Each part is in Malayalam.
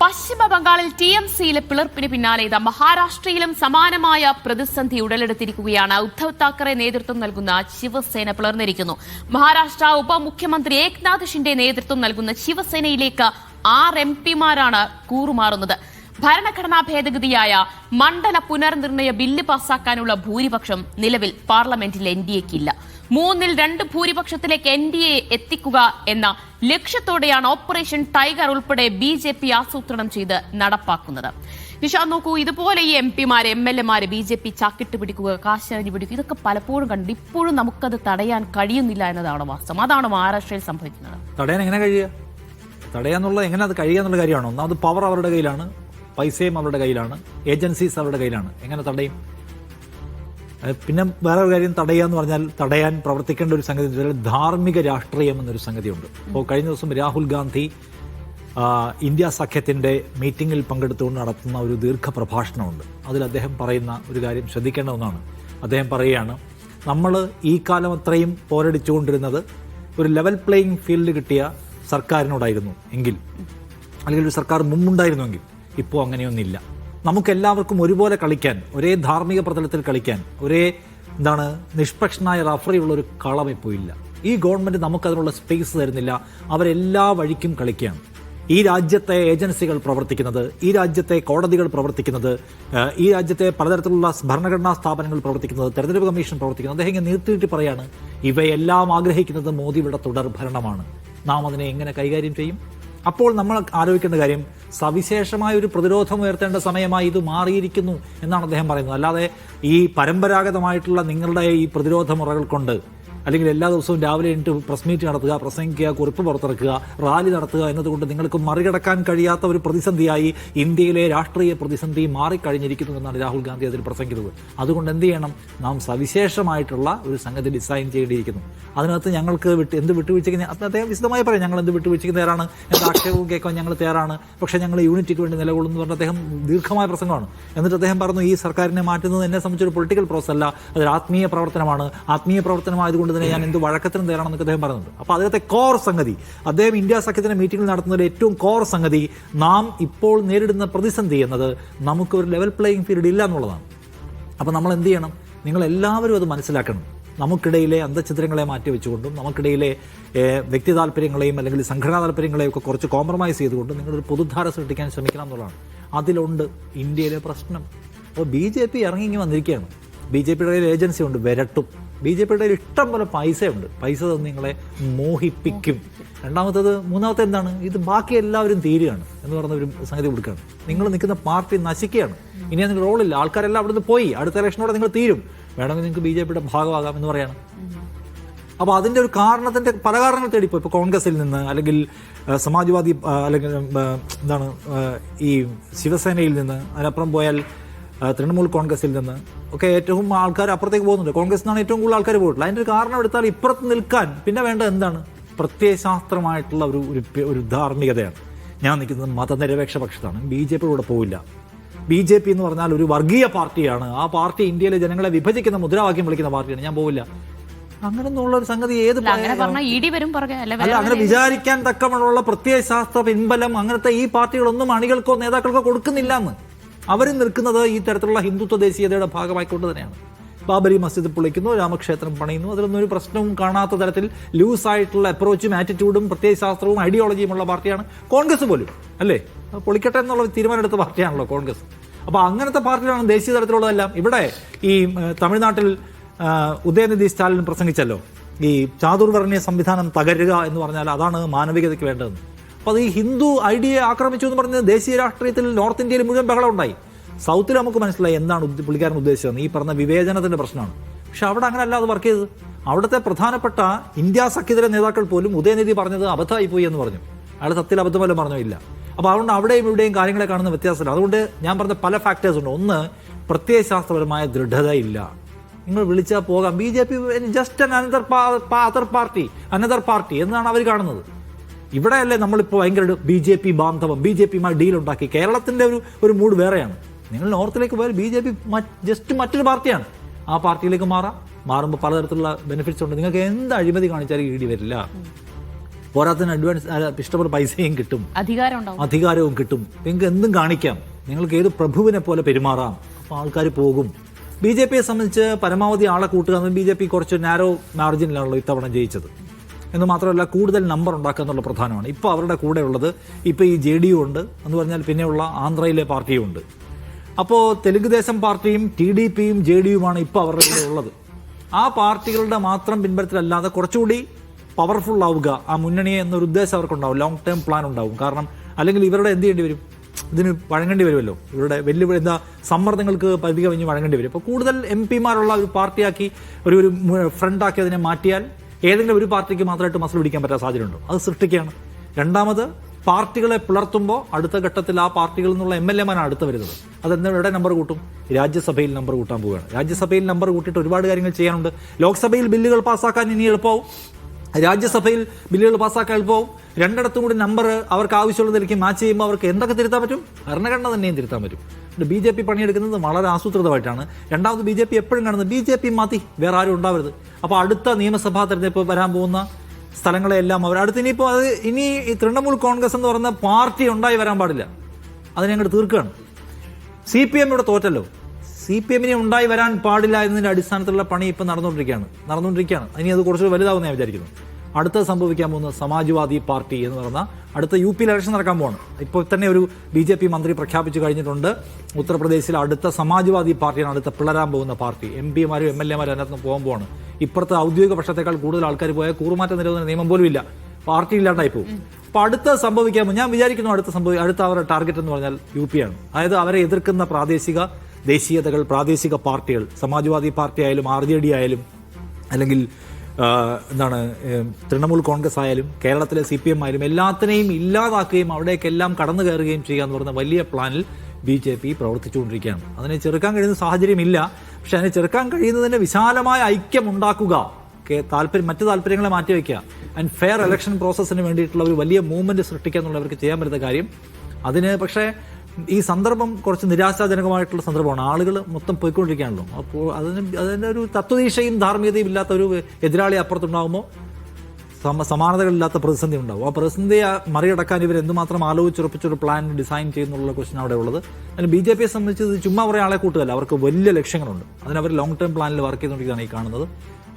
പശ്ചിമ ബംഗാളിൽ TMCയിലെ പിളർപ്പിന് പിന്നാലെ ഇതാ മഹാരാഷ്ട്രയിലും സമാനമായ പ്രതിസന്ധി ഉടലെടുത്തിരിക്കുകയാണ്. ഉദ്ധവ് താക്കറെ നേതൃത്വം നൽകുന്ന ശിവസേന പിളർന്നിരിക്കുന്നു. മഹാരാഷ്ട്ര ഉപമുഖ്യമന്ത്രി ഏക്നാഥ് ഷിൻഡെ നേതൃത്വം നൽകുന്ന ശിവസേനയിലേക്ക് 6 MPമാരാണ് കൂറുമാറുന്നത്. ഭരണഘടനാ ഭേദഗതിയായ മണ്ഡല പുനർനിർണയ ബില്ല് പാസാക്കാനുള്ള ഭൂരിപക്ഷം നിലവിൽ പാർലമെന്റിൽ NDAയ്ക്കില്ല. 3-2 ഭൂരിപക്ഷത്തിലേക്ക് NDA എത്തിക്കുക എന്ന ലക്ഷ്യത്തോടെയാണ് ഓപ്പറേഷൻ ടൈഗർ ഉൾപ്പെടെ BJP ആസൂത്രണം ചെയ്ത് നടപ്പാക്കുന്നത്. നിഷാദ് നോക്കൂ, ഇതുപോലെ ഈ MPമാര് MLAമാര് BJP ചാക്കിട്ട് പിടിക്കുക, കാശാരി പിടിക്കുക, ഇതൊക്കെ പലപ്പോഴും കണ്ടു. ഇപ്പോഴും നമുക്കത് തടയാൻ കഴിയുന്നില്ല എന്നതാണ് വാസ്തവം. അതാണ് മഹാരാഷ്ട്രയിൽ സംഭവിക്കുന്നത്. തടയാൻ എങ്ങനെ കഴിയുക? തടയാന്നുള്ളത് എങ്ങനെ അത് കഴിയുക എന്നുള്ള കാര്യമാണ്. ഒന്നാമത് പവർ അവരുടെ കയ്യിലാണ്, പൈസയും അവരുടെ കയ്യിലാണ്, ഏജൻസീസ് അവരുടെ കയ്യിലാണ്. എങ്ങനെ തടയും? പിന്നെ വേറെ ഒരു കാര്യം, തടയുക എന്ന് പറഞ്ഞാൽ തടയാൻ പ്രവർത്തിക്കേണ്ട ഒരു സംഗതി ധാർമ്മിക രാഷ്ട്രീയം എന്നൊരു സംഗതിയുണ്ട്. അപ്പോൾ കഴിഞ്ഞ ദിവസം രാഹുൽ ഗാന്ധി ഇന്ത്യ സഖ്യത്തിൻ്റെ മീറ്റിങ്ങിൽ പങ്കെടുത്തുകൊണ്ട് നടത്തുന്ന ഒരു ദീർഘപ്രഭാഷണമുണ്ട്. അതിൽ അദ്ദേഹം പറയുന്ന ഒരു കാര്യം ശ്രദ്ധിക്കേണ്ട ഒന്നാണ്. അദ്ദേഹം പറയുകയാണ്, നമ്മൾ ഈ കാലം അത്രയും പോരടിച്ചുകൊണ്ടിരുന്നത് ഒരു ലെവൽ പ്ലേയിങ് ഫീൽഡ് കിട്ടിയ സർക്കാരിനോടായിരുന്നു എങ്കിൽ, അല്ലെങ്കിൽ ഒരു സർക്കാർ മുമ്പുണ്ടായിരുന്നുവെങ്കിൽ, ഇപ്പോൾ അങ്ങനെയൊന്നുമില്ല. നമുക്കെല്ലാവർക്കും ഒരുപോലെ കളിക്കാൻ, ഒരേ ധാർമ്മിക പ്രതലത്തിൽ കളിക്കാൻ, ഒരേ നിഷ്പക്ഷനായ റഫറിയുള്ളൊരു കളം ഇപ്പോൾ ഇല്ല. ഈ ഗവൺമെൻറ് നമുക്കതിനുള്ള സ്പേസ് തരുന്നില്ല. അവരെല്ലാ വഴിക്കും കളിക്കുകയാണ്. ഈ രാജ്യത്തെ ഏജൻസികൾ പ്രവർത്തിക്കുന്നത്, ഈ രാജ്യത്തെ കോടതികൾ പ്രവർത്തിക്കുന്നത്, ഈ രാജ്യത്തെ പലതരത്തിലുള്ള ഭരണഘടനാ സ്ഥാപനങ്ങൾ പ്രവർത്തിക്കുന്നത്, തെരഞ്ഞെടുപ്പ് കമ്മീഷൻ പ്രവർത്തിക്കുന്നത്. അദ്ദേഹം ഇങ്ങനെ നീർത്തിയിട്ട് പറയാണ്, ഇവയെല്ലാം ആഗ്രഹിക്കുന്നത് മോദിയുടെ തുടർ ഭരണമാണ്. നാം അതിനെ എങ്ങനെ കൈകാര്യം ചെയ്യും? അപ്പോൾ നമ്മൾ ആലോചിക്കേണ്ട കാര്യം, സവിശേഷമായ ഒരു പ്രതിരോധം ഉയർത്തേണ്ട സമയമായി ഇത് മാറിയിരിക്കുന്നു എന്നാണ് അദ്ദേഹം പറയുന്നത്. അല്ലാതെ ഈ പരമ്പരാഗതമായിട്ടുള്ള നിങ്ങളുടെ ഈ പ്രതിരോധ മുറകൾ കൊണ്ട്, അല്ലെങ്കിൽ എല്ലാ ദിവസവും രാവിലെ എണീറ്റ് പ്രസ് മീറ്റ് നടത്തുക, പ്രസംഗിക്കുക, കുറിപ്പ് പുറത്തിറക്കുക, റാലി നടത്തുക എന്നതുകൊണ്ട് നിങ്ങൾക്ക് മറികടക്കാൻ കഴിയാത്ത ഒരു പ്രതിസന്ധിയായി ഇന്ത്യയിലെ രാഷ്ട്രീയ പ്രതിസന്ധി മാറിക്കഴിഞ്ഞിരിക്കുന്നു എന്നാണ് രാഹുൽ ഗാന്ധി അതിൽ പ്രസംഗിക്കുന്നത്. അതുകൊണ്ട് എന്ത് ചെയ്യണം? നാം സവിശേഷമായിട്ടുള്ള ഒരു സംഗതി ഡിസൈൻ ചെയ്യേണ്ടിയിരിക്കുന്നു. അതിനകത്ത് ഞങ്ങൾക്ക് എന്ത് വിട്ടുവീഴ്ചയ്ക്ക് അദ്ദേഹം വിശദമായി പറയും, ഞങ്ങൾ എന്ത് വിട്ടുവീഴ്ചയ്ക്ക് തയ്യാറാണ്, എന്ത് ആക്ഷേപവും കേൾക്കാൻ ഞങ്ങൾ തയ്യാറാണ്, പക്ഷേ ഞങ്ങൾ യൂണിറ്റിക്ക് വേണ്ടി നിലകൊള്ളുന്നു പറഞ്ഞ അദ്ദേഹം ദീർഘമായ പ്രസംഗമാണ്. എന്നിട്ട് അദ്ദേഹം പറഞ്ഞു, ഈ സർക്കാരിനെ മാറ്റുന്നത് എന്നെ സംബന്ധിച്ചൊരു പൊളിറ്റിക്കൽ പ്രോസസ് അല്ല, അതൊരു ആത്മീയ പ്രവർത്തനമാണ്. ആത്മീയ പ്രവർത്തനമായതുകൊണ്ട് ഞാൻ എന്ത് വഴക്കത്തിനും തയ്യാറാണെന്നൊക്കെ അദ്ദേഹം പറയുന്നുണ്ട്. അപ്പോൾ അദ്ദേഹത്തെ കോർ സംഗതി, അദ്ദേഹം ഇന്ത്യ സഖ്യത്തിന്റെ മീറ്റിംഗിൽ നടത്തുന്നതിൽ ഏറ്റവും കോർ സംഗതി, നാം ഇപ്പോൾ നേരിടുന്ന പ്രതിസന്ധി എന്നത് നമുക്കൊരു ലെവൽ പ്ലേയിങ് ഫീൽഡ് ഇല്ല എന്നുള്ളതാണ്. അപ്പോൾ നമ്മൾ എന്ത് ചെയ്യണം? നിങ്ങളെല്ലാവരും അത് മനസ്സിലാക്കണം. നമുക്കിടയിലെ അന്തഛിദ്രങ്ങളെ മാറ്റി വെച്ചുകൊണ്ടും, നമുക്കിടയിലെ വ്യക്തി താല്പര്യങ്ങളെയും അല്ലെങ്കിൽ സംഘടനാ താല്പര്യങ്ങളെയും ഒക്കെ കുറച്ച് കോംപ്രമൈസ് ചെയ്തുകൊണ്ട് നിങ്ങളൊരു പൊതുധാര സൃഷ്ടിക്കാൻ ശ്രമിക്കണം എന്നുള്ളതാണ്. അതിലുണ്ട് ഇന്ത്യയിലെ പ്രശ്നം. അപ്പോൾ BJP ഇറങ്ങി വന്നിരിക്കുകയാണ്. BJPയുടെ ഏജൻസി ഉണ്ട്, വിരട്ടും. BJPയുടെ ഇഷ്ടം പോലെ പൈസയുണ്ട്, പൈസ തന്ന് നിങ്ങളെ മോഹിപ്പിക്കും. മൂന്നാമത്തെ എന്താണ്? ഇത് ബാക്കി എല്ലാവരും തീരുകയാണ് എന്ന് പറഞ്ഞ ഒരു സംഗതി കൊടുക്കുകയാണ്. നിങ്ങൾ നിൽക്കുന്ന പാർട്ടി നശിക്കുകയാണ്. ഇനി അതിന് റോളില്ല, ആൾക്കാരെല്ലാം അവിടുന്ന് പോയി, അടുത്ത ഇലക്ഷനോടെ നിങ്ങൾ തീരും, വേണമെങ്കിൽ നിങ്ങൾക്ക് BJPയുടെ ഭാഗമാകാം എന്ന് പറയാണ്. അപ്പോൾ അതിൻ്റെ ഒരു കാരണത്തിൻ്റെ പല കാരണങ്ങൾ തേടിപ്പോയി. ഇപ്പോൾ കോൺഗ്രസിൽ നിന്ന്, അല്ലെങ്കിൽ സമാജ്വാദി, അല്ലെങ്കിൽ ഈ ശിവസേനയിൽ നിന്ന്, അതിനപ്പുറം പോയാൽ തൃണമൂൽ കോൺഗ്രസിൽ നിന്ന് ഒക്കെ ഏറ്റവും ആൾക്കാർ അപ്പുറത്തേക്ക് പോകുന്നുണ്ട്. കോൺഗ്രസിൽ നിന്നാണ് ഏറ്റവും കൂടുതൽ ആൾക്കാർ പോയിട്ടുള്ളത്. അതിൻ്റെ ഒരു കാരണം എടുത്താൽ ഇപ്പുറത്ത് നിൽക്കാൻ പിന്നെ വേണ്ടത് എന്താണ്? പ്രത്യയശാസ്ത്രമായിട്ടുള്ള ഒരു ധാർമ്മികതയാണ്. ഞാൻ നിൽക്കുന്നത് മതനിരപേക്ഷ പക്ഷത്താണ്. BJPയുടെ കൂടെ പോവില്ല. BJP എന്ന് പറഞ്ഞാൽ ഒരു വർഗീയ പാർട്ടിയാണ്. ആ പാർട്ടി ഇന്ത്യയിലെ ജനങ്ങളെ വിഭജിക്കുന്ന മുദ്രാവാക്യം വിളിക്കുന്ന പാർട്ടിയാണ്. ഞാൻ പോവില്ല. അങ്ങനെന്നുള്ള ഒരു സംഗതി അങ്ങനെ വിചാരിക്കാൻ തക്കമുള്ള പ്രത്യയശാസ്ത്ര പിൻബലം അങ്ങനത്തെ ഈ പാർട്ടികളൊന്നും അണികൾക്കോ നേതാക്കൾക്കോ കൊടുക്കുന്നില്ല എന്ന്. അവർ നിൽക്കുന്നത് ഈ തരത്തിലുള്ള ഹിന്ദുത്വ ദേശീയതയുടെ ഭാഗമായിക്കൊണ്ട് തന്നെയാണ്. ബാബരി മസ്ജിദ് പൊളിക്കുന്നു, രാമക്ഷേത്രം പണിയുന്നു, അതിലൊന്നും ഒരു പ്രശ്നവും കാണാത്ത തരത്തിൽ ലൂസായിട്ടുള്ള അപ്രോച്ചും ആറ്റിറ്റ്യൂഡും പ്രത്യയശാസ്ത്രവും ഐഡിയോളജിയുമുള്ള പാർട്ടിയാണ് കോൺഗ്രസ് പോലും, അല്ലേ? പൊളിക്കട്ടെ എന്നുള്ള തീരുമാനമെടുത്ത പാർട്ടിയാണല്ലോ കോൺഗ്രസ്. അപ്പോൾ അങ്ങനത്തെ പാർട്ടികളാണ് ദേശീയ തലത്തിലുള്ളതെല്ലാം. ഇവിടെ ഈ തമിഴ്നാട്ടിൽ ഉദയനിധി സ്റ്റാലിൻ പ്രസംഗിച്ചല്ലോ, ഈ ചാതുർവർണ്ണയ സംവിധാനം തകരുക എന്ന് പറഞ്ഞാൽ അതാണ് മാനവികതയ്ക്ക് വേണ്ടതെന്ന്. അപ്പോൾ അത് ഈ ഹിന്ദു ഐഡിയയെ ആക്രമിച്ചു എന്ന് പറഞ്ഞത് ദേശീയ രാഷ്ട്രീയത്തിൽ നോർത്ത് ഇന്ത്യയിൽ മുഴുവൻ ബഹളം ഉണ്ടായി. സൗത്തിൽ നമുക്ക് മനസ്സിലായി എന്താണ് പുള്ളിക്കാരൻ ഉദ്ദേശിച്ചത്. ഈ പറഞ്ഞ വിവേചനത്തിൻ്റെ പ്രശ്നമാണ്. പക്ഷെ അവിടെ അങ്ങനെ അല്ല അത് വർക്ക് ചെയ്തത്. അവിടുത്തെ പ്രധാനപ്പെട്ട ഇന്ത്യ സഖ്യത്തിലെ നേതാക്കൾ പോലും ഉദയനിധി പറഞ്ഞത് അബദ്ധമായി പോയി എന്ന് പറഞ്ഞു. അയാൾ സത്യത്തിൽ അബദ്ധമല്ല പറഞ്ഞോ ഇല്ല. അപ്പോൾ അതുകൊണ്ട് അവിടെയും ഇവിടെയും കാര്യങ്ങളെ കാണുന്ന വ്യത്യാസമില്ല. അതുകൊണ്ട് ഞാൻ പറഞ്ഞ പല ഫാക്ടേഴ്സ് ഉണ്ട്. ഒന്ന്, പ്രത്യയശാസ്ത്രപരമായ ദൃഢതയില്ല. നിങ്ങൾ വിളിച്ചാൽ പോകാം. BJP ജസ്റ്റ് അനദർ പാർട്ടി എന്നാണ് അവർ കാണുന്നത്. ഇവിടെയല്ലേ നമ്മളിപ്പോൾ ഭയങ്കര BJP ബാന്ധവം, BJPയുമായി ഡീലുണ്ടാക്കി. കേരളത്തിൻ്റെ ഒരു മൂഡ് വേറെയാണ്. നിങ്ങൾ നോർത്തിലേക്ക് പോയാൽ BJP ജസ്റ്റ് മറ്റൊരു പാർട്ടിയാണ്. ആ പാർട്ടിയിലേക്ക് മാറുമ്പോൾ പലതരത്തിലുള്ള ബെനിഫിറ്റ്സ് ഉണ്ട്. നിങ്ങൾക്ക് എന്ത് അഴിമതി കാണിച്ചാലും ED വരില്ല. പോരാത്തതിന് അഡ്വാൻസ് ഇഷ്ടംപോലെ പൈസയും കിട്ടും, അധികാരവും കിട്ടും. നിങ്ങൾക്ക് എന്തും കാണിക്കാം, നിങ്ങൾക്ക് ഏത് പ്രഭുവിനെ പോലെ പെരുമാറാം. അപ്പോൾ ആൾക്കാർ പോകും. ബി ജെ പിയെ സംബന്ധിച്ച് പരമാവധി ആളെ കൂട്ടുക. ബി ജെ പി കുറച്ച് നാരോ മാർജിനിലാണല്ലോ ഇത്തവണ ജയിച്ചത് എന്ന് മാത്രമല്ല, കൂടുതൽ നമ്പർ ഉണ്ടാക്കുക എന്നുള്ള പ്രധാനമാണ്. ഇപ്പോൾ അവരുടെ കൂടെ ഉള്ളത് ഇപ്പോൾ ഈ JDU ഉണ്ട് എന്ന് പറഞ്ഞാൽ പിന്നെയുള്ള ആന്ധ്രയിലെ പാർട്ടിയും ഉണ്ട്. അപ്പോൾ തെലുങ്ക് ദേശം പാർട്ടിയും TDPയും JDUമാണ് ഇപ്പോൾ അവരുടെ കൂടെ ഉള്ളത്. ആ പാർട്ടികളുടെ മാത്രം പിൻബലത്തിലല്ലാതെ കുറച്ചുകൂടി പവർഫുൾ ആവുക ആ മുന്നണിയെ എന്നൊരു ഉദ്ദേശം അവർക്കുണ്ടാവും, ലോങ് ടേം പ്ലാൻ ഉണ്ടാവും. കാരണം അല്ലെങ്കിൽ ഇവരുടെ എന്ത് ചെയ്യേണ്ടി വരും, ഇതിന് വഴങ്ങേണ്ടി വരുമല്ലോ. ഇവരുടെ വെല്ലുവിളി സമ്മർദ്ദങ്ങൾക്ക് പരിധി കവിഞ്ഞ് വഴങ്ങേണ്ടി വരും. അപ്പോൾ കൂടുതൽ MP-മാരുള്ള ഒരു പാർട്ടിയാക്കി ഒരു ഫ്രണ്ടാക്കി അതിനെ മാറ്റിയാൽ ഏതെങ്കിലും ഒരു പാർട്ടിക്ക് മാത്രമായിട്ട് മസിൽ പിടിക്കാൻ പറ്റാത്ത സാഹചര്യമുണ്ടോ, അത് സൃഷ്ടിക്കുകയാണ്. രണ്ടാമത്, പാർട്ടികളെ പിളർത്തുമ്പോൾ അടുത്ത ഘട്ടത്തിൽ ആ പാർട്ടികളിൽ നിന്നുള്ള MLA-മാരാണ് അടുത്ത് വരുന്നത്. എവിടെ നമ്പർ കൂട്ടും? രാജ്യസഭയിൽ നമ്പർ കൂട്ടാൻ പോവുകയാണ്. രാജ്യസഭയിൽ നമ്പർ കൂട്ടിയിട്ട് ഒരുപാട് കാര്യങ്ങൾ ചെയ്യാനുണ്ട്. ലോക്സഭയിൽ ബില്ലുകൾ പാസ്സാക്കാൻ ഇനി എളുപ്പമാവും, രാജ്യസഭയിൽ ബില്ലുകൾ പാസ്സാക്കാൻ എളുപ്പമാവും. രണ്ടിടത്തും കൂടി നമ്പർ അവർക്ക് ആവശ്യമുള്ളതിലേക്ക് മാച്ച് ചെയ്യുമ്പോൾ അവർക്ക് എന്തൊക്കെ തിരുത്താൻ പറ്റും? ഭരണഘടന തന്നെയും തിരുത്താൻ പറ്റും. BJP പണിയെടുക്കുന്നത് വളരെ ആസൂത്രിതമായിട്ടാണ്. രണ്ടാമത്, BJP എപ്പോഴും കാണുന്നത് BJP മതി, വേറെ ആരും ഉണ്ടാവരുത്. അപ്പോൾ അടുത്ത നിയമസഭാ തെരഞ്ഞെടുപ്പ് വരാൻ പോകുന്ന സ്ഥലങ്ങളെല്ലാം അവർ അടുത്ത് ഇനിയിപ്പോൾ ഇനി ഈ തൃണമൂൽ കോൺഗ്രസ് എന്ന് പറയുന്ന പാർട്ടി ഉണ്ടായി വരാൻ പാടില്ല, അതിനെ അങ്ങോട്ട് തീർക്കുകയാണ്. CPM ഇവിടെ തോറ്റല്ലോ, CPM-നെ ഉണ്ടായി വരാൻ പാടില്ല എന്നതിൻ്റെ അടിസ്ഥാനത്തിലുള്ള പണി ഇപ്പം നടന്നുകൊണ്ടിരിക്കുകയാണ്. ഇനി അത് കുറച്ച് വലുതാവുന്ന ഞാൻ വിചാരിക്കുന്നു. അടുത്ത സംഭവിക്കാൻ പോകുന്ന സമാജ്വാദി പാർട്ടി എന്ന് പറഞ്ഞ അടുത്ത UP ഇലക്ഷൻ നടക്കാൻ പോവാണ്. ഇപ്പോൾ തന്നെ ഒരു BJP മന്ത്രി പ്രഖ്യാപിച്ചു കഴിഞ്ഞിട്ടുണ്ട്. ഉത്തർപ്രദേശിൽ അടുത്ത സമാജ്വാദി പാർട്ടിയാണ് അടുത്ത പിളരാൻ പോകുന്ന പാർട്ടി. MP-മാരും MLA-മാരും അതിനകത്ത് പോകാൻ പോവാണ്. ഇപ്പുറത്തെ ഔദ്യോഗിക പക്ഷത്തേക്കാൾ കൂടുതൽ ആൾക്കാർ പോയാൽ കൂറുമാറ്റ നിരോധന നിയമം പോലും ഇല്ല, പാർട്ടി ഇല്ലാണ്ടായി പോകും. അപ്പോൾ അടുത്ത സംഭവിക്കാൻ ഞാൻ വിചാരിക്കുന്നു അടുത്ത അവരുടെ ടാർഗറ്റ് എന്ന് പറഞ്ഞാൽ UP ആണ്. അതായത് അവരെ എതിർക്കുന്ന പ്രാദേശിക ദേശീയതകൾ, പ്രാദേശിക പാർട്ടികൾ, സമാജ്വാദി പാർട്ടി ആയാലും RJD ആയാലും അല്ലെങ്കിൽ തൃണമൂൽ കോൺഗ്രസ് ആയാലും കേരളത്തിലെ CPM ആയാലും എല്ലാത്തിനെയും ഇല്ലാതാക്കുകയും അവിടേക്കെല്ലാം കടന്നു കയറുകയും ചെയ്യുക എന്ന് പറയുന്ന വലിയ പ്ലാനിൽ BJP പ്രവർത്തിച്ചുകൊണ്ടിരിക്കുകയാണ്. അതിനെ ചെറുക്കാൻ കഴിയുന്ന സാഹചര്യമില്ല. പക്ഷെ അതിനെ ചെറുക്കാൻ കഴിയുന്നതിന് വിശാലമായ ഐക്യം ഉണ്ടാക്കുക, മറ്റു താല്പര്യങ്ങളെ മാറ്റിവെക്കുക, ആൻഡ് ഫെയർ ഇലക്ഷൻ പ്രോസസ്സിന് വേണ്ടിയിട്ടുള്ള ഒരു വലിയ മൂവ്മെന്റ് സൃഷ്ടിക്കുക എന്നുള്ളവർക്ക് ചെയ്യാൻ പറ്റുന്ന കാര്യം. അതിന് പക്ഷേ ഈ സന്ദർഭം കുറച്ച് നിരാശാജനകമായിട്ടുള്ള സന്ദർഭമാണ്. ആളുകൾ മൊത്തം പോയിക്കൊണ്ടിരിക്കുകയാണല്ലോ. അപ്പോൾ അതിൻ്റെ ഒരു തത്വദീക്ഷയും ധാർമ്മികതയും ഇല്ലാത്ത ഒരു എതിരാളി അപ്പുറത്തുണ്ടാകുമ്പോൾ സമാനതകളില്ലാത്ത പ്രതിസന്ധി ഉണ്ടാവും. ആ പ്രതിസന്ധിയെ മറികടക്കാൻ ഇവർ എന്തുമാത്രം ആലോചിച്ചുറപ്പിച്ചൊരു പ്ലാൻ ഡിസൈൻ ചെയ്യുന്നുള്ള ക്വസ്റ്റ്യൻ അവിടെ ഉള്ളത്. അതിന് BJP-യെ സംബന്ധിച്ച് ഇത് ചുമ്മാ കുറേ ആളെ കൂട്ടുകയല്ല, അവർക്ക് വലിയ ലക്ഷ്യങ്ങളുണ്ട്. അതിനവർ ലോങ് ടേം പ്ലാനിൽ വർക്ക് ചെയ്തുകൊണ്ടിരിക്കുകയാണ് ഈ കാണുന്നത്.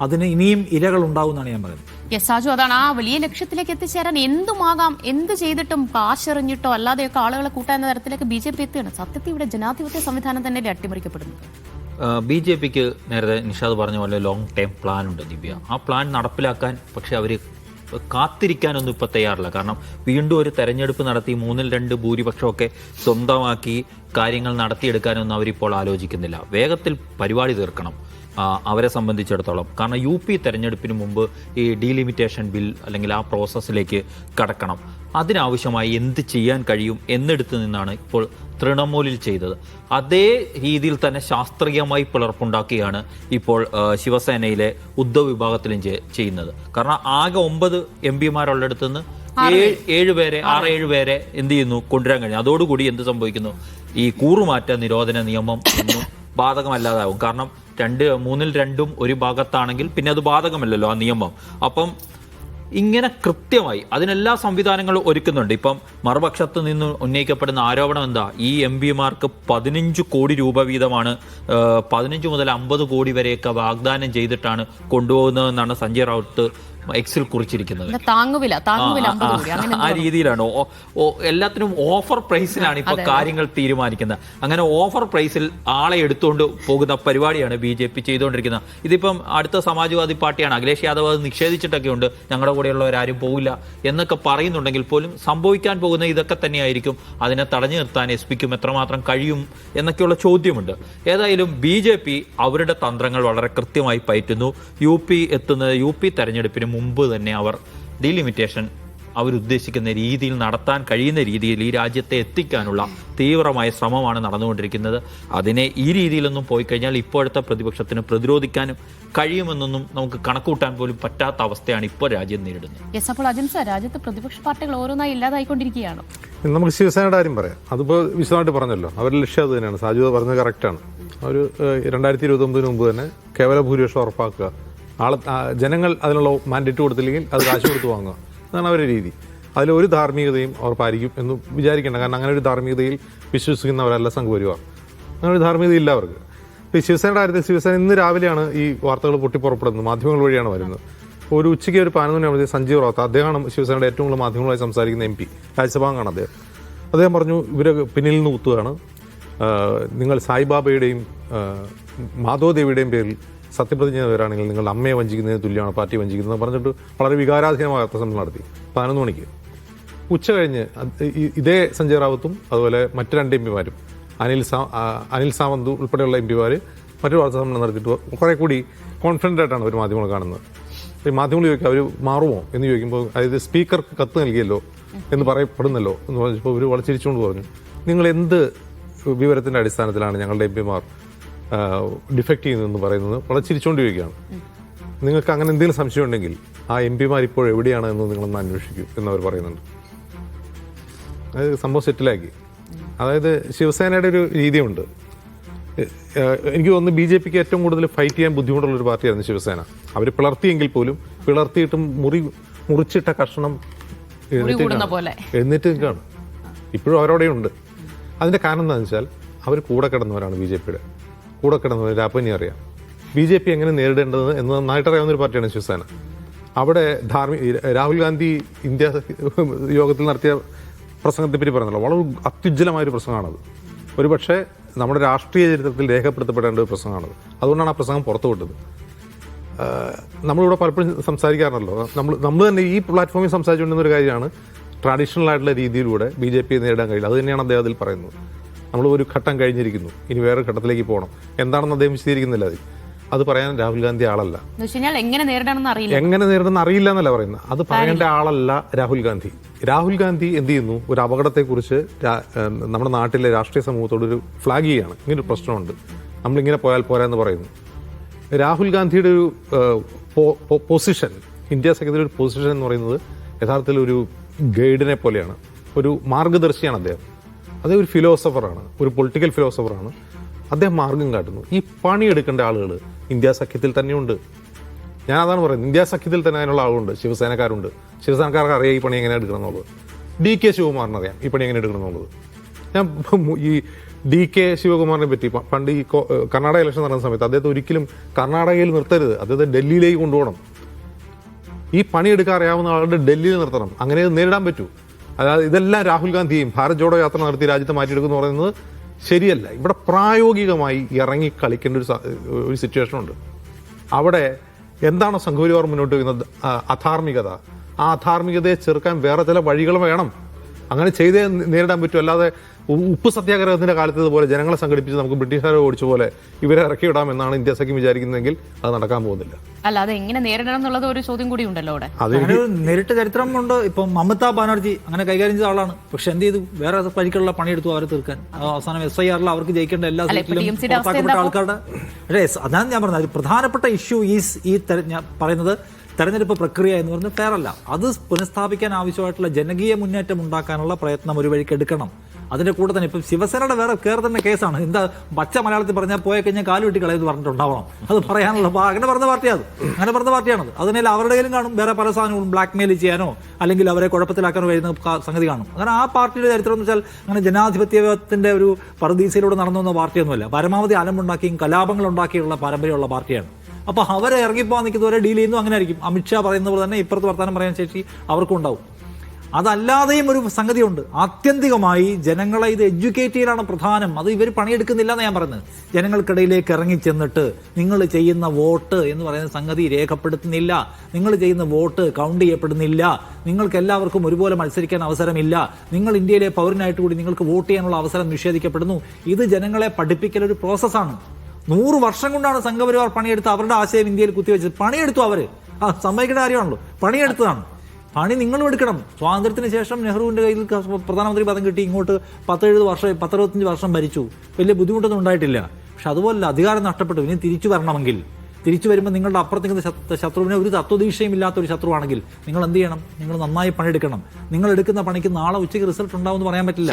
അതിന് ഇനിയും ഇരകൾ ഉണ്ടാവുമെന്നാണ് ഞാൻ പറയുന്നത്. സാജു, അതാണ് ആ വലിയ ലക്ഷ്യത്തിലേക്ക് എത്തിച്ചേരാൻ എന്തുമാകാം, എന്ത് ചെയ്തിട്ടും കാശെറിഞ്ഞിട്ടോ അല്ലാതെയൊക്കെ ആളുകളെ കൂട്ടാവുന്ന തരത്തിലേക്ക് BJP എത്തുകയാണ്. സത്യത്തിൽ ഇവിടെ ജനാധിപത്യ സംവിധാനം തന്നെ അട്ടിമറിക്കപ്പെടുന്നത്. BJP-ക്ക് നേരത്തെ നിഷാദ് പറഞ്ഞ പോലെ ലോങ് ടൈം പ്ലാൻ ഉണ്ട് ദിവ്യ. ആ പ്ലാൻ നടപ്പിലാക്കാൻ പക്ഷെ അവർ കാത്തിരിക്കാനൊന്നും ഇപ്പോൾ തയ്യാറില്ല. കാരണം വീണ്ടും ഒരു തെരഞ്ഞെടുപ്പ് നടത്തി 3/2 ഭൂരിപക്ഷമൊക്കെ സ്വന്തമാക്കി കാര്യങ്ങൾ നടത്തിയെടുക്കാനൊന്നും അവരിപ്പോൾ ആലോചിക്കുന്നില്ല. വേഗത്തിൽ പരിപാടി തീർക്കണം അവരെ സംബന്ധിച്ചിടത്തോളം. കാരണം UP തെരഞ്ഞെടുപ്പിന് മുമ്പ് ഈ ഡീലിമിറ്റേഷൻ ബിൽ അല്ലെങ്കിൽ ആ പ്രോസസ്സിലേക്ക് കടക്കണം. അതിനാവശ്യമായി എന്ത് ചെയ്യാൻ കഴിയും എന്നെടുത്ത് നിന്നാണ് ഇപ്പോൾ തൃണമൂലിൽ ചെയ്തത്. അതേ രീതിയിൽ തന്നെ ശാസ്ത്രീയമായി പിളർപ്പുണ്ടാക്കിയാണ് ഇപ്പോൾ ശിവസേനയിലെ ഉദ്ധവ് വിഭാഗത്തിലും ചെയ്യുന്നത്. കാരണം ആകെ 9 MP-മാരുള്ളിടത്തു നിന്ന് 6-7 പേരെ എന്ത് ചെയ്യുന്നു, കൊണ്ടുവരാൻ കഴിഞ്ഞു. അതോടുകൂടി എന്ത് സംഭവിക്കുന്നു, ഈ കൂറുമാറ്റ നിരോധന നിയമം ഒന്നും ബാധകമല്ലാതാവും. കാരണം 3/2 ഒരു ഭാഗത്താണെങ്കിൽ പിന്നെ അത് ബാധകമല്ലല്ലോ ആ നിയമം. അപ്പം ഇങ്ങനെ കൃത്യമായി അതിനെല്ലാ സംവിധാനങ്ങളും ഒരുക്കുന്നുണ്ട്. ഇപ്പം മറുപക്ഷത്ത് നിന്ന് ഉന്നയിക്കപ്പെടുന്ന ആരോപണം എന്താ, ഈ MP-മാർക്ക് 15 കോടി രൂപ വീതമാണ് 15 മുതൽ 50 കോടി വരെയൊക്കെ വാഗ്ദാനം ചെയ്തിട്ടാണ് കൊണ്ടുപോകുന്നതെന്നാണ് സഞ്ജയ് റൌട്ട് എക്സിൽ കുറിച്ചിരിക്കുന്നത്. ആ രീതിയിലാണ് എല്ലാത്തിനും ഓഫർ പ്രൈസിലാണ് ഇപ്പൊ കാര്യങ്ങൾ തീരുമാനിക്കുന്നത്. അങ്ങനെ ഓഫർ പ്രൈസിൽ ആളെ എടുത്തുകൊണ്ട് പോകുന്ന പരിപാടിയാണ് BJP ചെയ്തുകൊണ്ടിരിക്കുന്നത്. ഇതിപ്പം അടുത്ത സമാജ്വാദി പാർട്ടിയാണ്, അഖിലേഷ് യാദവ് അത് നിഷേധിച്ചിട്ടൊക്കെ ഉണ്ട്, ഞങ്ങളുടെ കൂടെയുള്ളവരാരും പോകില്ല എന്നൊക്കെ പറയുന്നുണ്ടെങ്കിൽ പോലും സംഭവിക്കാൻ പോകുന്ന ഇതൊക്കെ തന്നെയായിരിക്കും. അതിനെ തടഞ്ഞു നിർത്താൻ SP-ക്കും എത്രമാത്രം കഴിയും എന്നൊക്കെയുള്ള ചോദ്യമുണ്ട്. ഏതായാലും BJP അവരുടെ തന്ത്രങ്ങൾ വളരെ കൃത്യമായി പയറ്റുന്നു. UP തെരഞ്ഞെടുപ്പിന് മുമ്പ് തന്നെ അവർ ഡീലിമിറ്റേഷൻ അവരുദ്ദേശിക്കുന്ന രീതിയിൽ നടത്താൻ കഴിയുന്ന രീതിയിൽ ഈ രാജ്യത്തെ എത്തിക്കാനുള്ള തീവ്രമായ ശ്രമമാണ് നടന്നുകൊണ്ടിരിക്കുന്നത്. അതിനെ ഈ രീതിയിലൊന്നും പോയി കഴിഞ്ഞാൽ ഇപ്പോഴത്തെ പ്രതിപക്ഷത്തിന് പ്രതിരോധിക്കാനും കഴിയുമെന്നൊന്നും നമുക്ക് കണക്കൂട്ടാൻ പോലും പറ്റാത്ത അവസ്ഥയാണ് ഇപ്പോൾ രാജ്യം നേരിടുന്നത്. അപ്പോൾ അജിൻ സർ, രാജ്യത്ത് പ്രതിപക്ഷ പാർട്ടികൾ ഓരോന്നായി ഇല്ലാതായിക്കൊണ്ടിരിക്കുകയാണോ? നമുക്ക് ശിവസേനയുടെ കാര്യം പറയാം. അതിപ്പോൾ വിശദമായിട്ട് പറഞ്ഞല്ലോ, അവരുടെ ലക്ഷ്യം അത് തന്നെയാണ്. സാജു പറഞ്ഞത് കറക്റ്റാണ്. ഒരു 2029 മുമ്പ് തന്നെ കേവല ഭൂരിപക്ഷം ഉറപ്പാക്കുക. ജനങ്ങൾ അതിനുള്ള മാൻഡേറ്റ് കൊടുത്തില്ലെങ്കിൽ അത് കാശ് കൊടുത്ത് വാങ്ങുക. എന്നാണ് അവരുടെ രീതി. അതിലൊരു ധാർമ്മികതയും അവർ പാലിക്കും എന്ന് വിചാരിക്കേണ്ട. കാരണം അങ്ങനെ ഒരു ധാർമ്മികതയിൽ വിശ്വസിക്കുന്നവരല്ല സംഘപരിവാർ. അങ്ങനെ ഒരു ധാർമ്മികത ഇല്ല അവർക്ക്. ഇപ്പോൾ ശിവസേനയുടെ കാര്യത്തിൽ ശിവസേന ഇന്ന് രാവിലെയാണ് ഈ വാർത്തകൾ പൊട്ടിപ്പുറപ്പെടുന്നത്, മാധ്യമങ്ങൾ വഴിയാണ് വരുന്നത്. ഒരു ഉച്ചയ്ക്ക് ഒരു 11 മണിയാകുമ്പോൾ സഞ്ജീവ് റാവത്ത്, അദ്ദേഹമാണ് ശിവസേനയുടെ ഏറ്റവും കൂടുതൽ മാധ്യമങ്ങളുമായി സംസാരിക്കുന്ന MP, രാജ്യസഭാംഗമാണ് അദ്ദേഹം പറഞ്ഞു ഇവരെ പിന്നിൽ നിന്ന് കുത്തുകയാണ്, നിങ്ങൾ സായിബാബയുടെയും മാധവദേവിയുടെയും പേരിൽ സത്യപ്രതിജ്ഞ ചെയ്തവരാണെങ്കിൽ നിങ്ങളുടെ അമ്മയെ വഞ്ചിക്കുന്നതിന് തുല്യമാണ് പാർട്ടി വഞ്ചിക്കുന്നത് പറഞ്ഞിട്ട് വളരെ വികാരാധീനമായ വാർത്താസമ്മേളനം നടത്തി 11 മണിക്ക്. ഉച്ച കഴിഞ്ഞ് ഇതേ സഞ്ജയ് റാവത്തും അതുപോലെ മറ്റ് 2 MP മാരും അനിൽ സാവന്ത് ഉൾപ്പെടെയുള്ള MP മറ്റൊരു വാർത്താസമ്മേളനം നടത്തിയിട്ട് കുറെ കൂടി കോൺഫിഡൻ്റ് ആയിട്ടാണ് അവർ മാധ്യമങ്ങൾ കാണുന്നത്. ഈ മാധ്യമങ്ങൾ ചോദിക്കുക അവർ മാറുമോ എന്ന് ചോദിക്കുമ്പോൾ, അതായത് സ്പീക്കർക്ക് കത്ത് നൽകിയല്ലോ എന്ന് പറയപ്പെടുന്നല്ലോ എന്ന് പറഞ്ഞപ്പോൾ അവർ വളരെ ചിരിച്ചുകൊണ്ട് പറഞ്ഞു, നിങ്ങൾ എന്ത് വിവരത്തിൻ്റെ അടിസ്ഥാനത്തിലാണ് ഞങ്ങളുടെ MP ഡിഫക്റ്റ് ചെയ്യുന്നതെന്ന് പറയുന്നത് വളരെ ചിരിച്ചുകൊണ്ട് ചോദിക്കുകയാണ്. നിങ്ങൾക്ക് അങ്ങനെ എന്തെങ്കിലും സംശയം ഉണ്ടെങ്കിൽ ആ MP ഇപ്പോൾ എവിടെയാണ് എന്ന് നിങ്ങളൊന്ന് അന്വേഷിക്കൂ എന്നവർ പറയുന്നുണ്ട്. അതായത് സംഭവം സെറ്റിലാക്കി. അതായത് ശിവസേനയുടെ ഒരു രീതിയുണ്ട്. എനിക്ക് തോന്നുന്നു BJPക്ക് ഏറ്റവും കൂടുതൽ ഫൈറ്റ് ചെയ്യാൻ ബുദ്ധിമുട്ടുള്ളൊരു പാർട്ടിയായിരുന്നു ശിവസേന. അവർ പിളർത്തിയെങ്കിൽ പോലും പിളർത്തിയിട്ടും മുറിച്ചിട്ട കഷ്ണം എഴുന്നേറ്റ് നിൽക്കുകയാണ്. ഇപ്പോഴും അവരോടെ ഉണ്ട്. അതിൻ്റെ കാരണം എന്താണെന്ന് വെച്ചാൽ അവർ കൂടെ കിടന്നവരാണ്. BJPയുടെ കൂടെ കിടന്നവർ രാപ്പനി അറിയാം. BJP എങ്ങനെ നേരിടേണ്ടത് എന്ന് നന്നായിട്ട് അറിയാവുന്ന ഒരു പാർട്ടിയാണ് ശിവസേന. അവിടെ രാഹുൽ ഗാന്ധി ഇന്ത്യ യോഗത്തിൽ നടത്തിയ പ്രസംഗത്തെപ്പറ്റി പറഞ്ഞല്ലോ, വളരെ അത്യുജ്വലമായൊരു പ്രസംഗമാണത്. ഒരുപക്ഷെ നമ്മുടെ രാഷ്ട്രീയ ചരിത്രത്തിൽ രേഖപ്പെടുത്തപ്പെടേണ്ട ഒരു പ്രസംഗമാണത്. അതുകൊണ്ടാണ് ആ പ്രസംഗം പുറത്തു വിട്ടത്. നമ്മളിവിടെ പലപ്പോഴും സംസാരിക്കാറുണ്ടല്ലോ, നമ്മൾ തന്നെ ഈ പ്ലാറ്റ്ഫോമിൽ സംസാരിച്ചുകൊണ്ടിരുന്ന ഒരു കാര്യമാണ് ട്രഡീഷണൽ ആയിട്ടുള്ള രീതിയിലൂടെ BJP നേരിടാൻ കഴിയില്ല. അത് തന്നെയാണ് അദ്ദേഹം അതിൽ പറയുന്നത്. നമ്മൾ ഒരു ഘട്ടം കഴിഞ്ഞിരിക്കുന്നു, ഇനി വേറൊരു ഘട്ടത്തിലേക്ക് പോകണം. എന്താണെന്ന് അദ്ദേഹം വിശദീകരിക്കുന്നില്ല. അത് പറയാൻ രാഹുൽ ഗാന്ധി ആളല്ല. എങ്ങനെ നേരിടുന്ന അറിയില്ല എന്നല്ല പറയുന്നത്. അത് പറയേണ്ട ആളല്ല രാഹുൽ ഗാന്ധി. രാഹുൽ ഗാന്ധി എന്ത് ചെയ്യുന്നു, ഒരു അപകടത്തെക്കുറിച്ച് നമ്മുടെ നാട്ടിലെ രാഷ്ട്രീയ സമൂഹത്തോട് ഒരു ഫ്ലാഗ് ചെയ്യുകയാണ്. ഇങ്ങനൊരു പ്രശ്നമുണ്ട്, നമ്മളിങ്ങനെ പോയാൽ പോരാ എന്ന് പറയുന്നു. രാഹുൽ ഗാന്ധിയുടെ ഒരു പൊസിഷൻ, ഇന്ത്യ സഖ്യത്തിലെ ഒരു പൊസിഷൻ എന്ന് പറയുന്നത് യഥാർത്ഥത്തിൽ ഒരു ഗൈഡിനെ പോലെയാണ്, ഒരു മാർഗദർശിയാണ് അദ്ദേഹം. അദ്ദേഹം ഒരു ഫിലോസഫറാണ്, ഒരു പൊളിറ്റിക്കൽ ഫിലോസഫറാണ്. അദ്ദേഹം മാർഗം കാട്ടുന്നു. ഈ പണിയെടുക്കേണ്ട ആളുകൾ ഇന്ത്യ സഖ്യത്തിൽ തന്നെയുണ്ട്. ഞാൻ അതാണ് പറയുന്നത്, ഇന്ത്യ സഖ്യത്തിൽ തന്നെ അതിനുള്ള ആളുണ്ട്. ശിവസേനക്കാരുണ്ട്. ശിവസേനക്കാർക്ക് അറിയാം ഈ പണി എങ്ങനെ എടുക്കണം എന്നുള്ളത്. DK ശിവകുമാറിന് അറിയാം ഈ പണി എങ്ങനെ എടുക്കണം എന്നുള്ളത്. ഞാൻ ഈ DK ശിവകുമാറിനെ പറ്റി പണ്ട് ഈ കർണാടക ഇലക്ഷൻ നടന്ന സമയത്ത് അദ്ദേഹത്തെ ഒരിക്കലും കർണാടകയിൽ നിർത്തരുത്, അദ്ദേഹത്തെ ഡൽഹിയിലേക്ക് കൊണ്ടുപോകണം. ഈ പണിയെടുക്കാൻ അറിയാവുന്ന ആളുടെ ഡൽഹിയിൽ നിർത്തണം, അങ്ങനെ നേരിടാൻ പറ്റൂ. അതായത് ഇതെല്ലാം രാഹുൽ ഗാന്ധിയും ഭാരത് ജോഡോ യാത്ര നടത്തി രാജ്യത്തെ മാറ്റിയെടുക്കുന്നു പറയുന്നത് ശരിയല്ല. ഇവിടെ പ്രായോഗികമായി ഇറങ്ങി കളിക്കേണ്ട ഒരു സിറ്റുവേഷൻ ഉണ്ട്. അവിടെ എന്താണോ സംഘപരിവാർ മുന്നോട്ട് വയ്ക്കുന്നത് അധാർമികത, ആ അധാർമികതയെ ചെറുക്കാൻ വേറെ ചില വഴികൾ വേണം. അങ്ങനെ ചെയ്തേ നേരിടാൻ പറ്റും. അല്ലാതെ ഉപ്പ് സത്യാഗ്രഹത്തിന്റെ കാലത്തതുപോലെ ജനങ്ങളെ സംഘടിപ്പിച്ച് നമുക്ക് ബ്രിട്ടീഷുകാരെ ഓടിച്ച പോലെ ഇവരെ ഇറക്കിവിടാം എന്നാണ് ഇന്ത്യ സഖ്യം വിചാരിക്കുന്നതെങ്കിൽ അത് നടക്കാൻ പോകുന്നില്ല. അല്ല, അത് എങ്ങനെ നേരിടണം എന്നുള്ളത് ഒരു ചോദ്യം കൂടി ഉണ്ടല്ലോ അവിടെ. അങ്ങനെ നേരിട്ട് ചരിത്രമുണ്ട്. ഇപ്പം മമതാ ബാനർജി അങ്ങനെ കൈകാര്യം ചെയ്ത ആളാണ്. പക്ഷെ എന്ത് ചെയ്തു, വേറെ പരിക്കുള്ള പണിയെടുത്തു അവരെ തീർക്കാൻ. അവസാനം SIR അവർക്ക് ജയിക്കേണ്ട എല്ലാ സീറ്റിലും ആൾക്കാരുടെ അതാണ് ഞാൻ പറഞ്ഞത്. ഒരു പ്രധാനപ്പെട്ട ഇഷ്യൂ ഈസ് ഈ പറയുന്നത് തെരഞ്ഞെടുപ്പ് പ്രക്രിയ എന്ന് പറഞ്ഞാൽ ഫെയർ അല്ല. അത് പുനഃസ്ഥാപിക്കാൻ ആവശ്യമായിട്ടുള്ള ജനകീയ മുന്നേറ്റം ഉണ്ടാക്കാനുള്ള പ്രയത്നം ഒരു വഴിക്ക് എടുക്കണം. അതിന്റെ കൂടെ തന്നെ ഇപ്പം ശിവസേനയുടെ വേറെ കയറി തന്നെ കേസാണ്. എന്താ പച്ച മലയാളത്തിൽ പറഞ്ഞാൽ പോയ കഴിഞ്ഞാൽ കാല് വെട്ടി കളയെന്ന് പറഞ്ഞിട്ടുണ്ടാവണം. അത് പറയാനുള്ള അങ്ങനെ പറഞ്ഞ പാർട്ടിയാണ്, അങ്ങനെ പറഞ്ഞ പാർട്ടിയാണത്. അതിനെ അവരുടെ കയ്യിലും കാണും വേറെ പല സാധനങ്ങളും ബ്ലാക്ക് മെയിൽ ചെയ്യാനോ അല്ലെങ്കിൽ അവരെ കുഴപ്പത്തിലാക്കാനോ കഴിയുന്ന സംഗതി കാണും. അങ്ങനെ ആ പാർട്ടിയുടെ ചരിത്രം എന്ന് വെച്ചാൽ അങ്ങനെ ജനാധിപത്യത്തിന്റെ ഒരു പറുദീസയിലൂടെ നടന്നു വന്ന പാർട്ടിയൊന്നുമല്ല. പരമാവധി അലമ്പുണ്ടാക്കിയും കലാപങ്ങൾ ഉണ്ടാക്കിയുള്ള പാരമ്പര്യമുള്ള പാർട്ടിയാണ്. അപ്പോൾ അവരെ ഇറങ്ങിപ്പോകാൻ നിൽക്കുന്നവരെ ഡീൽ ചെയ്യുന്നു. അങ്ങനെ ആയിരിക്കും. അമിത്ഷാ പറയുന്ന പോലെ തന്നെ ഇപ്പുറത്ത് വർത്താനം പറയാൻ ശേഷി അവർക്കും ഉണ്ടാവും. അതല്ലാതെയും ഒരു സംഗതിയുണ്ട്. ആത്യന്തികമായി ജനങ്ങളെ ഇത് എഡ്യൂക്കേറ്റ് ചെയ്യലാണ് പ്രധാനം. അത് ഇവർ പണിയെടുക്കുന്നില്ല എന്ന് ഞാൻ പറയുന്നത്. ജനങ്ങൾക്കിടയിലേക്ക് ഇറങ്ങിച്ചെന്നിട്ട് നിങ്ങൾ ചെയ്യുന്ന വോട്ട് എന്ന് പറയുന്ന സംഗതി രേഖപ്പെടുത്തുന്നില്ല, നിങ്ങൾ ചെയ്യുന്ന വോട്ട് കൗണ്ട് ചെയ്യപ്പെടുന്നില്ല, നിങ്ങൾക്ക് എല്ലാവർക്കും ഒരുപോലെ മത്സരിക്കാൻ അവസരമില്ല, നിങ്ങൾ ഇന്ത്യയിലെ പൗരനായിട്ട് കൂടി നിങ്ങൾക്ക് വോട്ട് ചെയ്യാനുള്ള അവസരം നിഷേധിക്കപ്പെടുന്നു. ഇത് ജനങ്ങളെ പഠിപ്പിക്കലൊരു പ്രോസസ്സാണ്. 100 വർഷം കൊണ്ടാണ് സംഘപരിവാർ പണിയെടുത്ത് അവരുടെ ആശയം ഇന്ത്യയിൽ കുത്തിവെച്ചത്. പണിയെടുത്തു അവര്, സമ്മതിക്കേണ്ട കാര്യമാണല്ലോ, പണിയെടുത്തതാണ്. പണി നിങ്ങളും എടുക്കണം. സ്വാതന്ത്ര്യത്തിന് ശേഷം നെഹ്റുവിന്റെ കയ്യിൽ പ്രധാനമന്ത്രി പദം കിട്ടി, ഇങ്ങോട്ട് 10-65 വർഷം ഭരിച്ചു, വലിയ ബുദ്ധിമുട്ടൊന്നും ഉണ്ടായിട്ടില്ല. പക്ഷെ അതുപോലെ അധികാരം നഷ്ടപ്പെട്ടു. ഇനി തിരിച്ചു വരണമെങ്കിൽ, തിരിച്ചു വരുമ്പോൾ നിങ്ങളുടെ അപ്പുറത്തേക്ക് ശത്രുവിനെ ഒരു തത്വദീക്ഷയും ഇല്ലാത്തൊരു ശത്രുവാണെങ്കിൽ നിങ്ങൾ എന്ത് ചെയ്യണം? നിങ്ങൾ നന്നായി പണിയെടുക്കണം. നിങ്ങൾ എടുക്കുന്ന പണിക്ക് നാളെ ഉച്ചയ്ക്ക് റിസൾട്ട് ഉണ്ടാവുമെന്ന് പറയാൻ പറ്റില്ല.